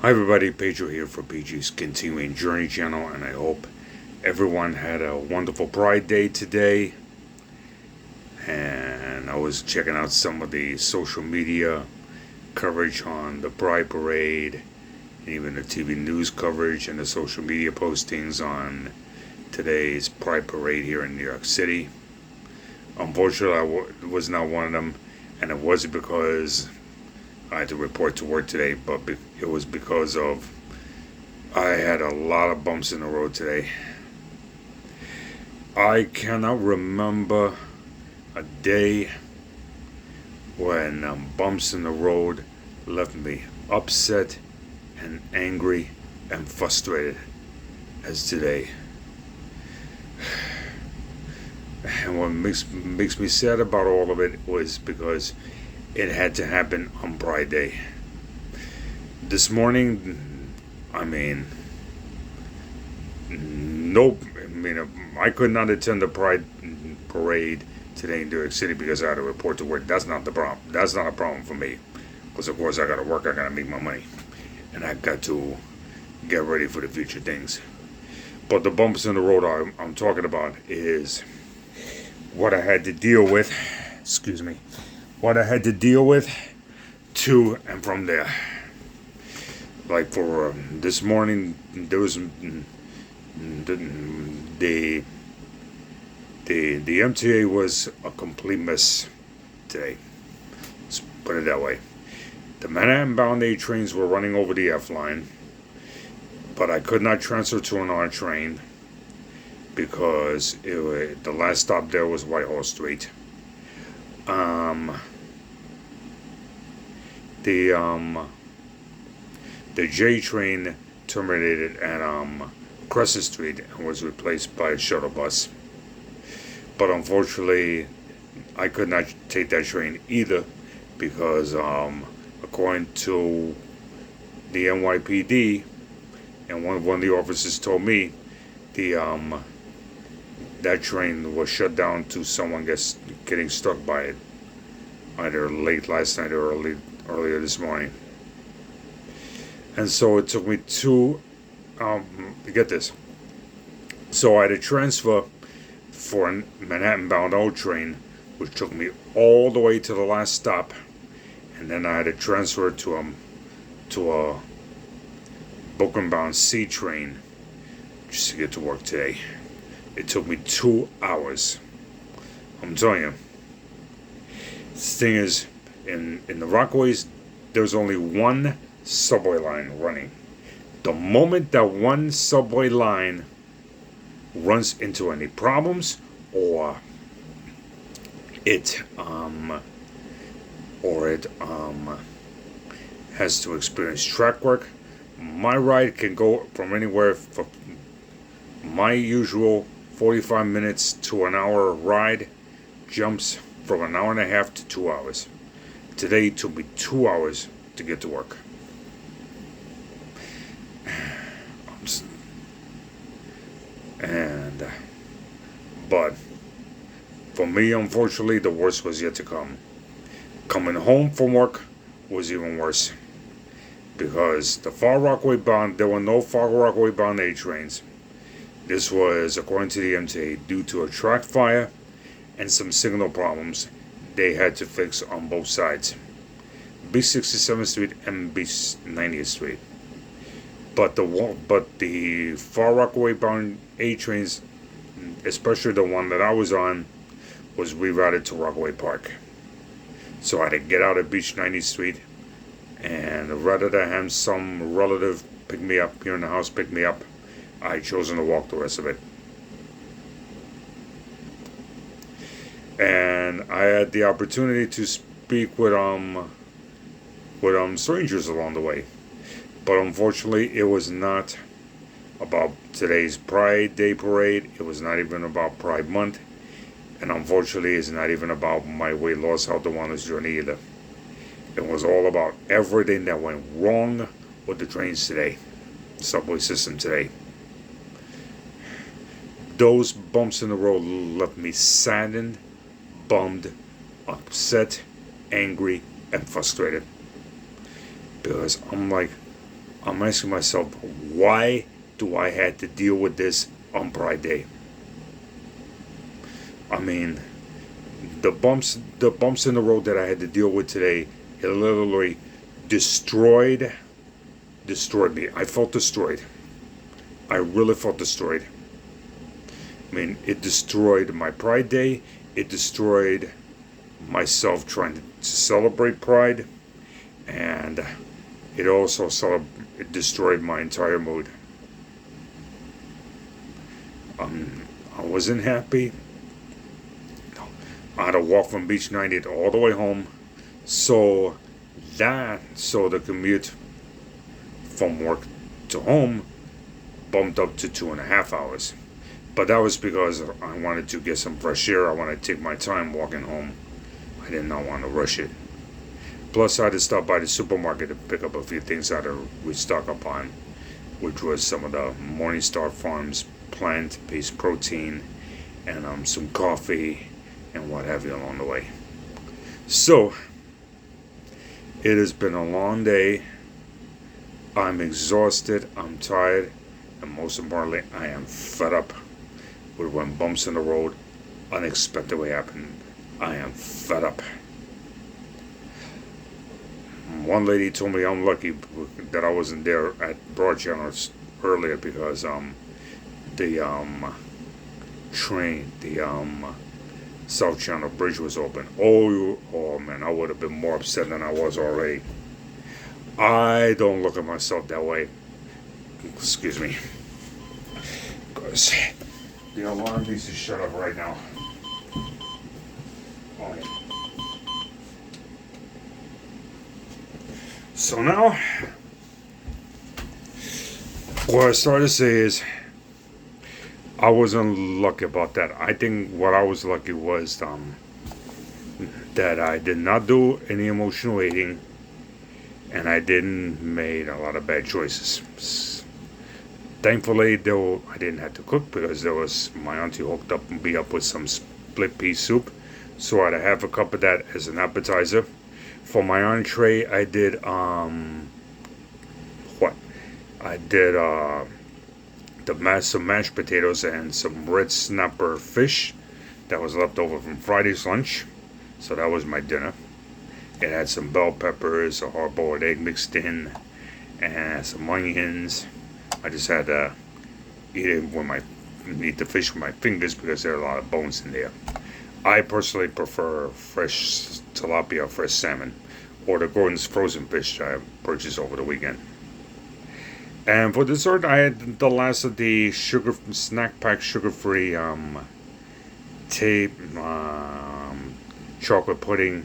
Hi everybody, Pedro here for PG's Continuing Journey channel, and I hope everyone had a wonderful Pride Day today. And I was checking out some of the social media coverage on the Pride Parade, and even the TV news coverage and the social media postings on today's Pride Parade here in New York City. Unfortunately, I was not one of them, and it wasn't because I had to report to work today, but it was because of I had a lot of bumps in the road today. I cannot remember a day when bumps in the road left me upset and angry and frustrated as today. And what makes me sad about all of it was because it had to happen on Pride Day. This morning, nope. I could not attend the Pride Parade today in New York City because I had to report to work. That's not the problem. That's not a problem for me. Because, of course, I got to work. I got to make my money. And I got to get ready for the future things. But the bumps in the road I'm talking about is what I had to deal with. Excuse me. What I had to deal with to and from there. Like for this morning, there was the MTA was a complete mess today. Let's put it that way. The Manhattan-bound A trains were running over the F line, but I could not transfer to an R train because the last stop there was Whitehall Street. The J train terminated at Crescent Street and was replaced by a shuttle bus. But unfortunately, I could not take that train either because, according to the NYPD, and one of the officers told me, that train was shut down to someone getting struck by it, either late last night or earlier this morning. And so it took me get this. So I had to transfer for a Manhattan-bound O train, which took me all the way to the last stop, and then I had to transfer to a Brooklyn-bound C train just to get to work today. It took me 2 hours. I'm telling you. This thing is, in the Rockaways, there's only one subway line running. The moment that one subway line runs into any problems, or it has to experience track work, my ride can go from anywhere from my usual 45 minutes to an hour ride jumps from an hour and a half to 2 hours. Today it took me 2 hours to get to work. But for me, unfortunately, the worst was yet to come. Coming home from work was even worse because the Far Rockaway bound, there were no Far Rockaway bound A trains. This was, according to the MTA, due to a track fire and some signal problems they had to fix on both sides, B67th Street and B90th Street. But the Far Rockaway bound A trains, especially the one that I was on, was rerouted to Rockaway Park. So I had to get out at Beach 90th Street, and rather than have some relative pick me up here in the house, pick me up, I chosen to walk the rest of it. And I had the opportunity to speak with strangers along the way. But unfortunately, it was not about today's Pride Day parade. It was not even about Pride Month. And unfortunately, it's not even about my weight loss, health, and wellness journey either. It was all about everything that went wrong with the trains today, subway system today. Those bumps in the road left me saddened, bummed, upset, angry, and frustrated. Because I'm like, I'm asking myself, why do I have to deal with this on Pride Day? I mean, the bumps in the road that I had to deal with today, it literally destroyed me. I felt destroyed. I really felt destroyed. I mean, it destroyed my Pride Day. It destroyed myself trying to celebrate Pride, and it also it destroyed my entire mood. I wasn't happy. I had to walk from Beach 90 all the way home, so the commute from work to home bumped up to 2.5 hours. But that was because I wanted to get some fresh air. I wanted to take my time walking home. I did not want to rush it. Plus, I had to stop by the supermarket to pick up a few things I had to restock upon, which was some of the Morningstar Farms plant-based protein and some coffee and what have you along the way. So, it has been a long day. I'm exhausted, I'm tired, and most importantly, I am fed up with when bumps in the road unexpectedly happen. I am fed up. One lady told me I'm lucky that I wasn't there at Broad Channel earlier because the train, the South Channel Bridge was open. Oh man, I would have been more upset than I was already. I don't look at myself that way. Excuse me. Because the alarm needs to shut up right now. Oh. So now, what I started to say is, I wasn't lucky about that. I think what I was lucky was that I did not do any emotional eating, and I didn't make a lot of bad choices. Thankfully, though, I didn't have to cook because there was my auntie hooked up me up with some split pea soup, so I had a half a cup of that as an appetizer. For my entree, I did some mashed potatoes and some red snapper fish that was left over from Friday's lunch. So that was my dinner. It had some bell peppers, a hard-boiled egg mixed in, and some onions. I just had to eat the fish with my fingers because there are a lot of bones in there. I personally prefer fresh tilapia, fresh salmon, or the Gordon's frozen fish I purchased over the weekend. And for dessert, I had the last of the snack pack sugar-free chocolate pudding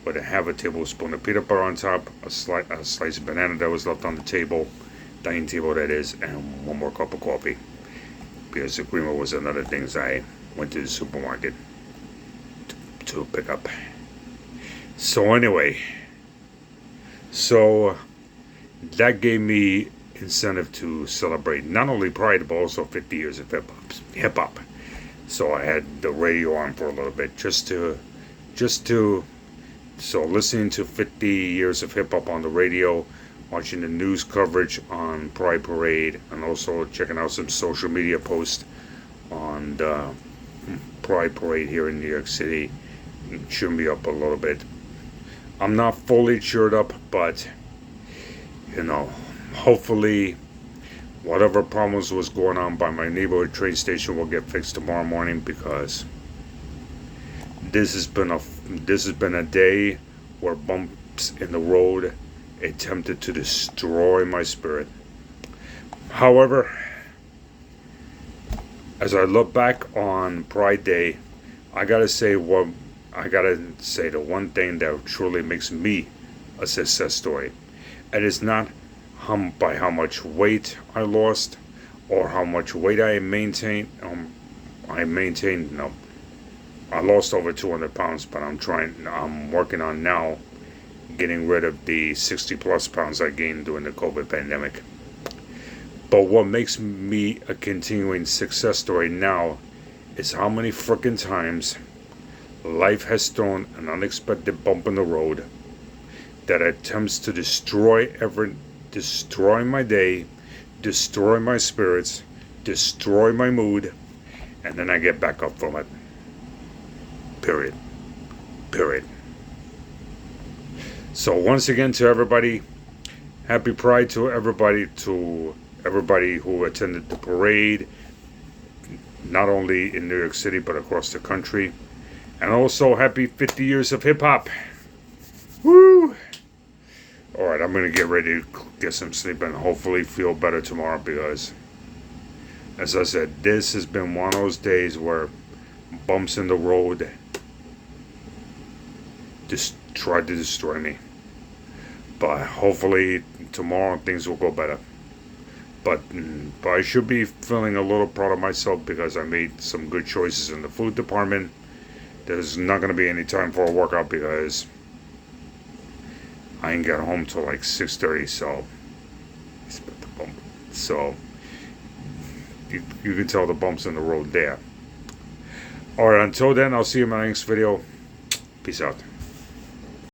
with a tablespoon of peanut butter on top, a slice of banana that was left on the dining table that is, and one more cup of coffee. Because the creamer was another thing I went to the supermarket to pick up. So anyway, that gave me incentive to celebrate not only Pride but also 50 years of hip hop. So I had the radio on for a little bit so listening to 50 years of hip hop on the radio, watching the news coverage on Pride Parade, and also checking out some social media posts on the Pride Parade here in New York City cheered me up a little bit. I'm not fully cheered up, but hopefully whatever problems was going on by my neighborhood train station will get fixed tomorrow morning, because this has been a day where bumps in the road attempted to destroy my spirit. However, as I look back on Pride Day, I gotta say the one thing that truly makes me a success story. And it's not by how much weight I lost or how much weight I maintained. I lost over 200 pounds, but I'm working on now getting rid of the 60 plus pounds I gained during the COVID pandemic. But what makes me a continuing success story now is how many frickin' times life has thrown an unexpected bump in the road that attempts to destroy destroy my day, destroy my spirits, destroy my mood, and then I get back up from it. Period. Period. So once again, to everybody, happy Pride to everybody who attended the parade, not only in New York City but across the country. And also happy 50 years of hip hop. Woo! Alright, I'm going to get ready to get some sleep and hopefully feel better tomorrow, because, as I said, this has been one of those days where bumps in the road just tried to destroy me. But hopefully tomorrow things will go better. But I should be feeling a little proud of myself because I made some good choices in the food department. There's not going to be any time for a workout because I ain't get home till like 6:30. So you can tell the bumps in the road there. Alright, until then, I'll see you in my next video. Peace out.